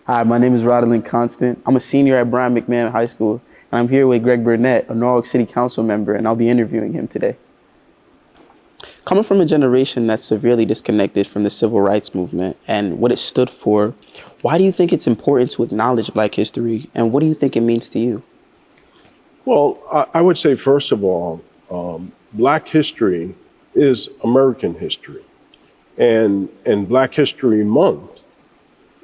Hi, my name is Rodolin Constant. I'm a senior at Brian McMahon High School, and I'm here with Greg Burnett, a Norwalk City Council member, and I'll be interviewing him today. Coming from a generation that's severely disconnected from the civil rights movement and what it stood for, why do you think it's important to acknowledge Black history, and what do you think it means to you? Well, I would say, first of all, Black history is American history. And Black History Month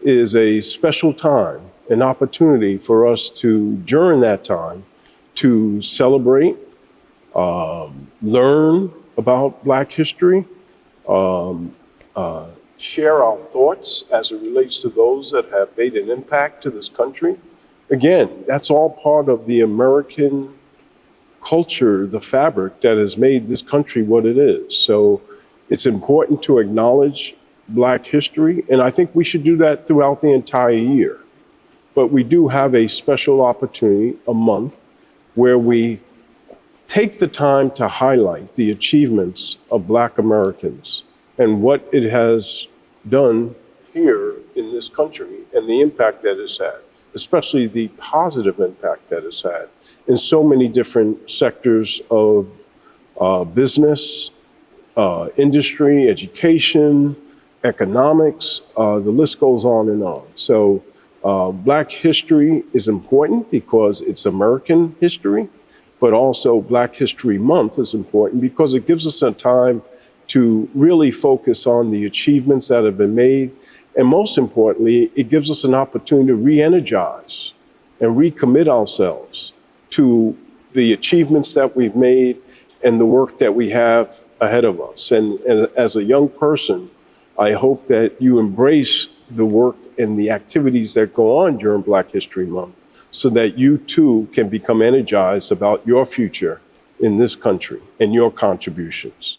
is a special time, an opportunity for us to, during that time, to celebrate, learn about Black history, share our thoughts as it relates to those that have made an impact to this country. Again, that's all part of the American culture, the fabric that has made this country what it is. So it's important to acknowledge Black history, and I think we should do that throughout the entire year. But we do have a special opportunity, a month, where we take the time to highlight the achievements of Black Americans and what it has done here in this country and the impact that it's had, especially the positive impact that it's had in so many different sectors of business, industry, education, economics, the list goes on and on. So Black history is important because it's American history, but also Black History Month is important because it gives us a time to really focus on the achievements that have been made. And most importantly, it gives us an opportunity to re-energize and recommit ourselves to the achievements that we've made and the work that we have ahead of us. And as a young person, I hope that you embrace the work and the activities that go on during Black History Month so that you too can become energized about your future in this country and your contributions.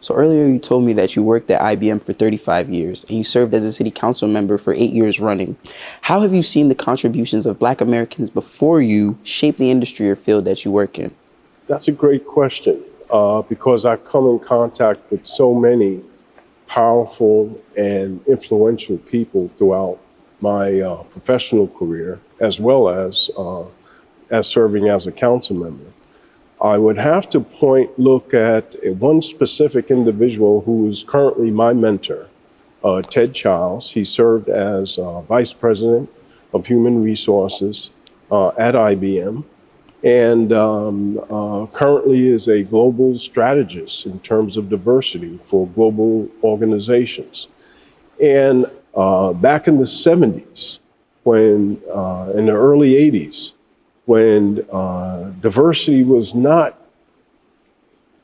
So earlier you told me that you worked at IBM for 35 years and you served as a city council member for 8 years running. How have you seen the contributions of Black Americans before you shape the industry or field that you work in? That's a great question because I come in contact with so many powerful and influential people throughout my professional career, as well as serving as a council member. I would have to look at one specific individual who is currently my mentor, Ted Childs. He served as Vice President of Human Resources at IBM and currently is a global strategist in terms of diversity for global organizations. And back in the 70s, when in the early 80s, when diversity was not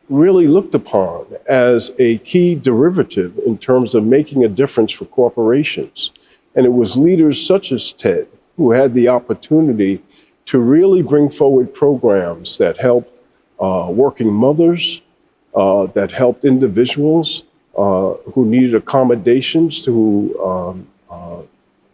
really looked upon as a key derivative in terms of making a difference for corporations. And it was leaders such as Ted who had the opportunity to really bring forward programs that helped working mothers, that helped individuals who needed accommodations to,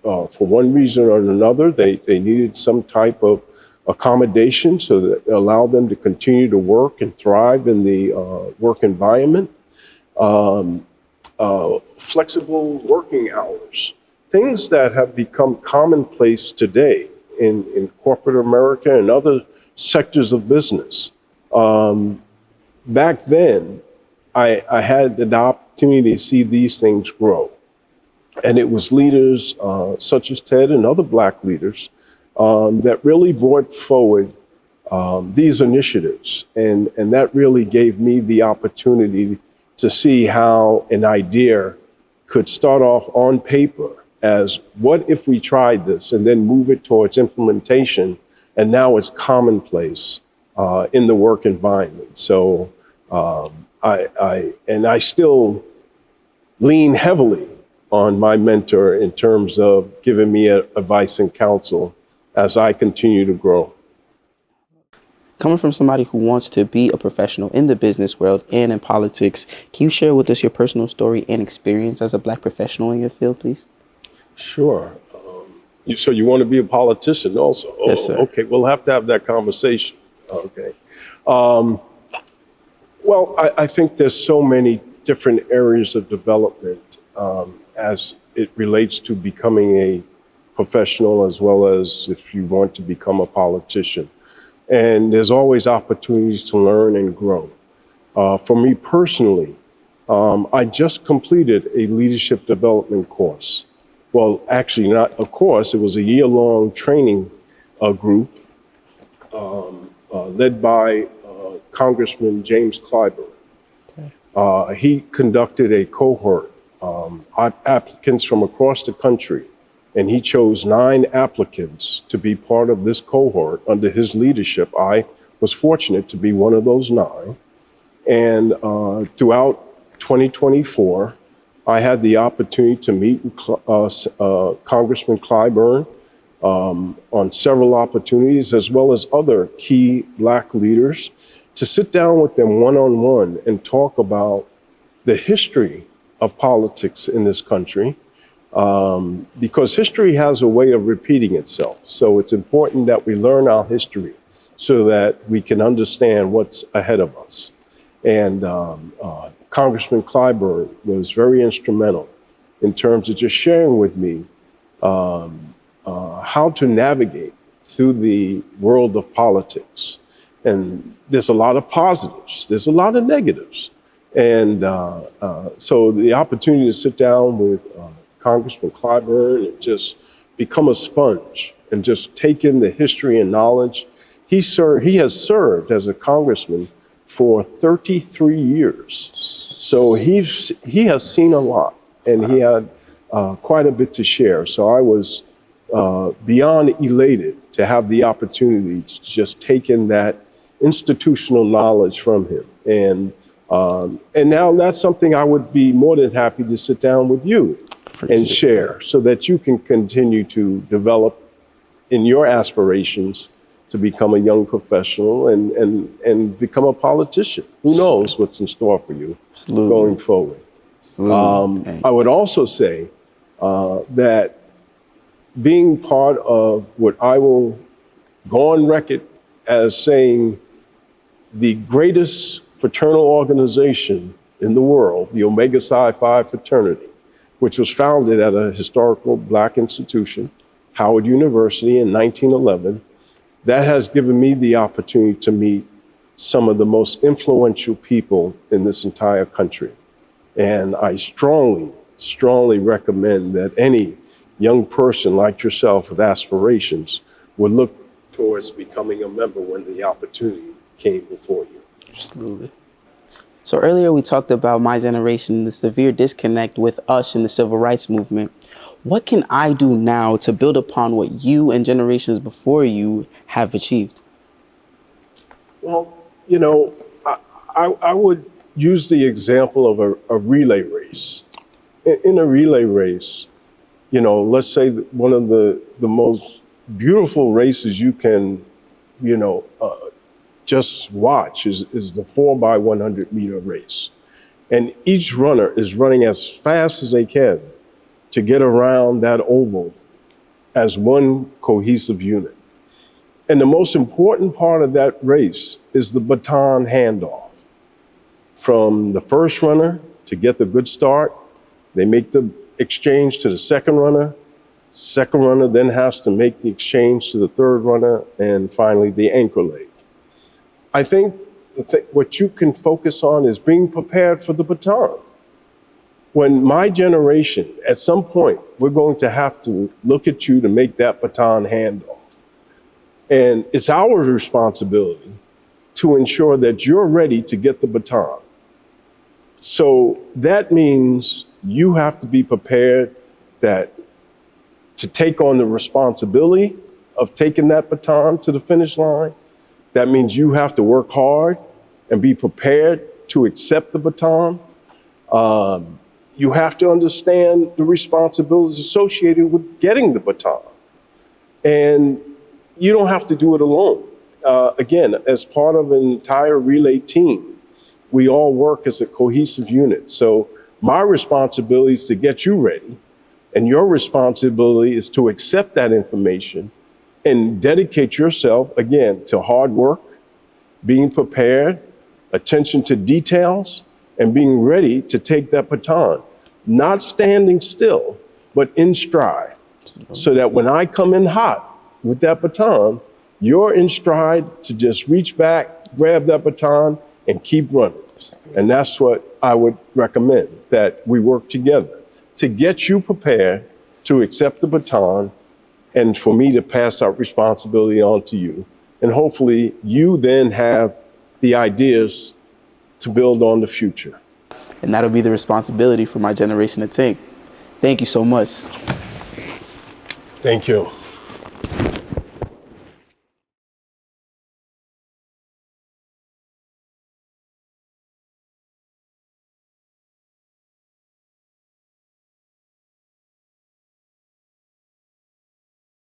for one reason or another, they needed some type of accommodation so that allowed them to continue to work and thrive in the work environment. Flexible working hours, things that have become commonplace today in corporate America and other sectors of business. Back then, I had the opportunity to see these things grow. And it was leaders such as Ted and other Black leaders that really brought forward these initiatives. And that really gave me the opportunity to see how an idea could start off on paper as what if we tried this and then move it towards implementation, and now it's commonplace in the work environment. So I still lean heavily on my mentor in terms of giving me advice and counsel as I continue to grow. Coming from somebody who wants to be a professional in the business world and in politics, can you share with us your personal story and experience as a Black professional in your field, please? Sure. So you want to be a politician also? Yes, sir. Okay, we'll have to have that conversation. Okay. Well, I think there's so many different areas of development as it relates to becoming a professional as well as if you want to become a politician. And there's always opportunities to learn and grow. For me personally, I just completed a leadership development course. Well, actually not a course, it was a year-long training group led by Congressman James Clyburn. Okay. He conducted a cohort, applicants from across the country, and he chose 9 applicants to be part of this cohort under his leadership. I was fortunate to be one of those 9. And throughout 2024, I had the opportunity to meet Congressman Clyburn on several opportunities, as well as other key Black leaders, to sit down with them one-on-one and talk about the history of politics in this country, because history has a way of repeating itself. So it's important that we learn our history so that we can understand what's ahead of us. And Congressman Clyburn was very instrumental in terms of just sharing with me how to navigate through the world of politics. And there's a lot of positives, there's a lot of negatives. And so the opportunity to sit down with Congressman Clyburn and just become a sponge and just take in the history and knowledge. He has served as a congressman for 33 years. So he has seen a lot, and he had quite a bit to share. So I was beyond elated to have the opportunity to just take in that institutional knowledge from him. And now that's something I would be more than happy to sit down with you and share, so that you can continue to develop in your aspirations to become a young professional and become a politician. Who knows what's in store for you going forward. I would also say that being part of what I will go on record as saying the greatest fraternal organization in the world, the Omega Psi Phi fraternity, which was founded at a historical Black institution, Howard University, in 1911, that has given me the opportunity to meet some of the most influential people in this entire country. And I strongly, strongly recommend that any young person like yourself with aspirations would look towards becoming a member when the opportunity came before you. Absolutely. So earlier we talked about my generation, the severe disconnect with us in the civil rights movement. What can I do now to build upon what you and generations before you have achieved? Well, you know, I would use the example of a relay race. In a relay race, you know, let's say that one of the most beautiful races you can, you know, just watch is the 4x100 meter race. And each runner is running as fast as they can to get around that oval as one cohesive unit. And the most important part of that race is the baton handoff. From the first runner to get the good start, they make the exchange to the second runner. Second runner then has to make the exchange to the third runner, and finally the anchor leg. I think what you can focus on is being prepared for the baton. When my generation, at some point, we're going to have to look at you to make that baton handoff. And it's our responsibility to ensure that you're ready to get the baton. So that means you have to be prepared to take on the responsibility of taking that baton to the finish line. That means you have to work hard and be prepared to accept the baton. You have to understand the responsibilities associated with getting the baton. And you don't have to do it alone. Again, as part of an entire relay team, we all work as a cohesive unit. So my responsibility is to get you ready, and your responsibility is to accept that information and dedicate yourself, again, to hard work, being prepared, attention to details, and being ready to take that baton. Not standing still, but in stride, so that when I come in hot with that baton, you're in stride to just reach back, grab that baton, and keep running. And that's what I would recommend, that we work together to get you prepared to accept the baton and for me to pass that responsibility on to you. And hopefully you then have the ideas to build on the future. And that'll be the responsibility for my generation to take. Thank you so much. Thank you.